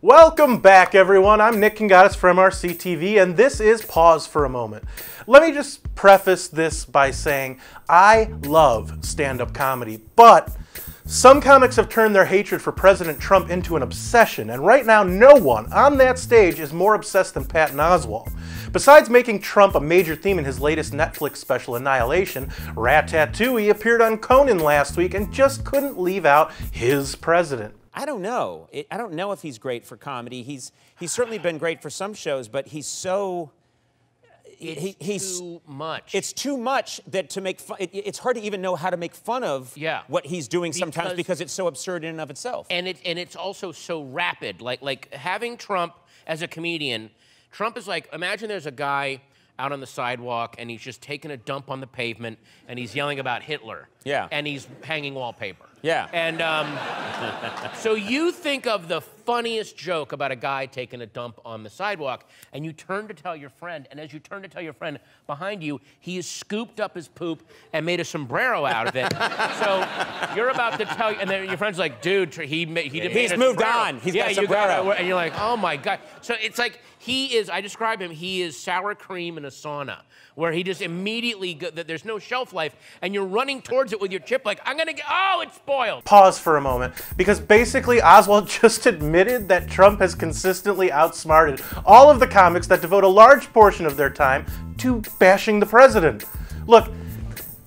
Welcome back, everyone. I'm Nick Kangadis from MRC-TV, and this is Pause for a Moment. Let me just preface this by saying I love stand-up comedy, but some comics have turned their hatred for President Trump into an obsession, and right now no one on that stage is more obsessed than Patton Oswalt. Besides making Trump a major theme in his latest Netflix special, Annihilation, Rat-tat-too-y appeared on Conan last week and just couldn't leave out his president. I don't know. I don't know if he's great for comedy. He's certainly been great for some shows, but he's so... It's too much. It's too much that to make fun... It's hard to even know how to make fun of what he's doing sometimes because it's so absurd in and of itself. And it's also so rapid. Like having Trump as a comedian, Trump is like, imagine there's a guy out on the sidewalk and he's just taking a dump on the pavement and he's yelling about Hitler. Yeah. And he's hanging wallpaper. Yeah. And so you think of the funniest joke about a guy taking a dump on the sidewalk, and you turn to tell your friend, and as you turn to tell your friend behind you, he has scooped up his poop and made a sombrero out of it. So you're about to tell, and then your friend's like, dude, he's moved on. He's got a sombrero. And you're like, oh my God. So it's like, I describe him, he is sour cream in a sauna, where he just immediately, there's no shelf life, and you're running towards it with your chip like, I'm gonna get, oh, it's spoiled. Pause for a moment, because basically Oswalt just admitted that Trump has consistently outsmarted all of the comics that devote a large portion of their time to bashing the president. Look,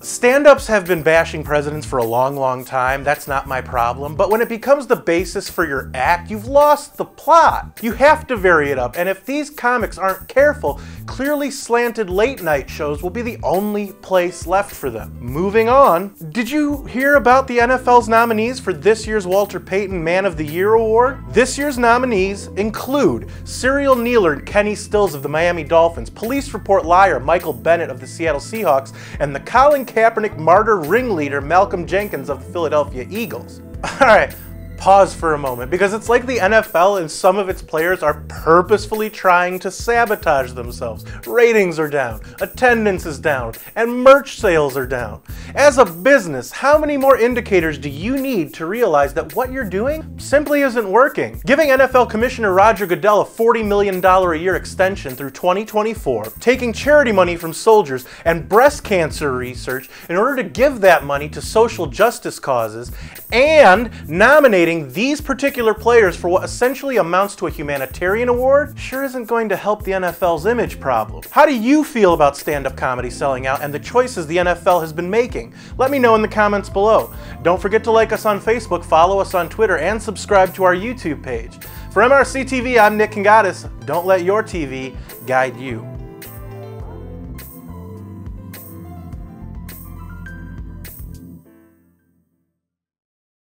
stand-ups have been bashing presidents for a long time. That's not my problem. But when it becomes the basis for your act, you've lost the plot. You have to vary it up. And if these comics aren't careful, clearly slanted late-night shows will be the only place left for them. Moving on, did you hear about the NFL's nominees for this year's Walter Payton Man of the Year award? This year's nominees include serial kneeler Kenny Stills of the Miami Dolphins, police report liar Michael Bennett of the Seattle Seahawks, and the Colin Kaepernick martyr ringleader Malcolm Jenkins of the Philadelphia Eagles. All right, pause for a moment, because it's like the NFL and some of its players are purposefully trying to sabotage themselves. Ratings are down, attendance is down, and merch sales are down. As a business, how many more indicators do you need to realize that what you're doing simply isn't working? Giving NFL Commissioner Roger Goodell a $40 million a year extension through 2024, taking charity money from soldiers and breast cancer research in order to give that money to social justice causes, and nominating these particular players for what essentially amounts to a humanitarian award sure isn't going to help the NFL's image problem. How do you feel about stand-up comedy selling out and the choices the NFL has been making? Let me know in the comments below. Don't forget to like us on Facebook, follow us on Twitter, and subscribe to our YouTube page. For MRC-TV, I'm Nick Kangadis. Don't let your TV guide you.